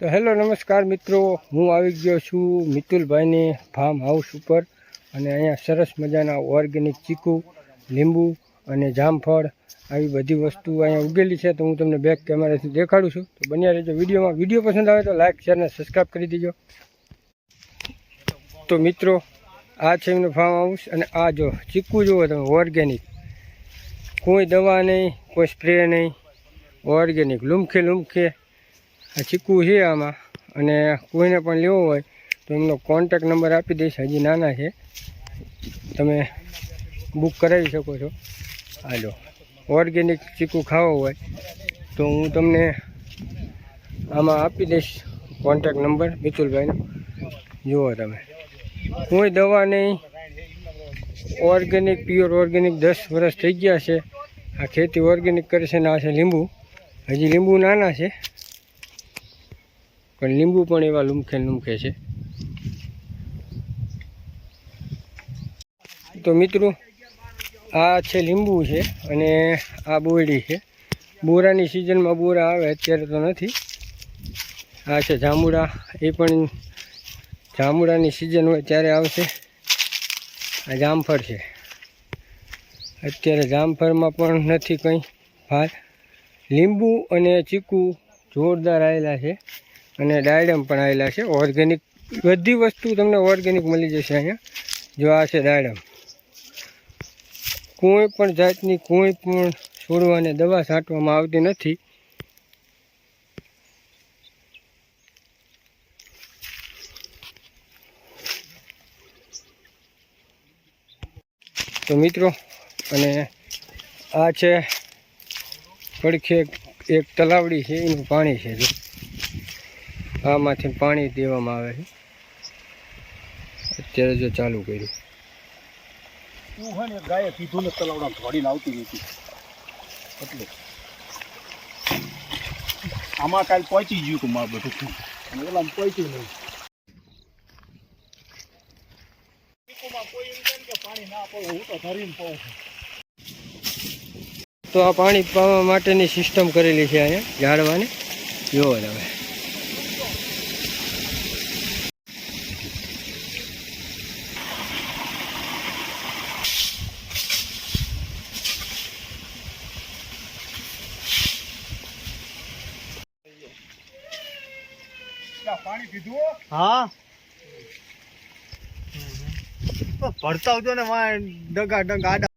તો હેલો નમસ્કાર મિત્રો, હું આવી ગયો છું મિતુલભાઈની ફાર્મ હાઉસ ઉપર અને અહીંયા સરસ મજાના ઓર્ગેનિક ચીકુ, લીંબુ અને જામફળ આવી બધી વસ્તુ અહીંયા ઉગેલી છે. તો હું તમને બેક કેમેરાથી દેખાડું છું. તો બન્યા રહેજો વિડીયોમાં. વિડીયો પસંદ આવે તો લાઇક, શેર અને સબસ્ક્રાઈબ કરી દેજો. તો મિત્રો, આ છે એમનું ફાર્મ હાઉસ અને આ જો ચીકુ જુઓ તમે, ઓર્ગેનિક, કોઈ દવા નહીં, કોઈ સ્પ્રે નહીં, ઓર્ગેનિક લુમખે લુમખે આ ચીકુ છે આમાં. અને કોઈને પણ લેવો હોય તો એમનો કોન્ટેક નંબર આપી દઈશ. હજી નાના છે, તમે બુક કરાવી શકો છો. હાલો, ઓર્ગેનિક ચીકુ ખાવો હોય તો હું તમને આમાં આપી દઈશ કોન્ટેક નંબર મિતુલભાઈનો. જુઓ તમે, કોઈ દવા નહીં, ઓર્ગેનિક, પ્યોર ઓર્ગેનિક. 10 વર્ષ થઈ ગયા છે આ ખેતી ઓર્ગેનિક કરે છે. ને આ છે લીંબુ. હજી લીંબુ નાના છે પણ લીંબુ પણ એવા લુમખે લુમખે છે. તો મિત્રો, આ છે લીંબુ છે અને આ બોરડી છે. બોરાની સિઝનમાં બોરા આવે, અત્યારે તો નથી. આ છે જાંબુડા, એ પણ જાંબુડાની સિઝન હોય ત્યારે આવશે. આ જામફળ છે, અત્યારે જામફળમાં પણ નથી કંઈ ભાર. લીંબુ અને ચીકુ જોરદાર આવેલા છે અને ડાયડમ પણ આવેલા છે ઓર્ગેનિક. બધી વસ્તુ તમને ઓર્ગેનિક મળી જશે અહીંયા. જો આ છે ડાયડમ, કોઈ પણ જાતની કોઈ પણ છોડવાને દવા છાંટવામાં આવતી નથી. તો મિત્રો, અને આ છે પડખે એક તલાવડી છે, એનું પાણી છે. જો આમાંથી પાણી દેવામાં આવે છે. અત્યારે જો ચાલુ કર્યું. ગાયે કીધું ને તલાવડા ધોડીને આવતી નથી, એટલે આમાં કાલ પહોંચી ગયું હતું મારું બધું, અને ઓલામાં પહોંચ્યું નહીં. પાણી ના પડે, હું તો ધરીને પાઉં છું. તો આ પાણી પાવા માટેની સિસ્ટમ કરેલી છે અહીંયા ઝાડવાને. જુઓ તમે, પાણી પીધું? હા, ભરતા આવજો ને ડગા આડા.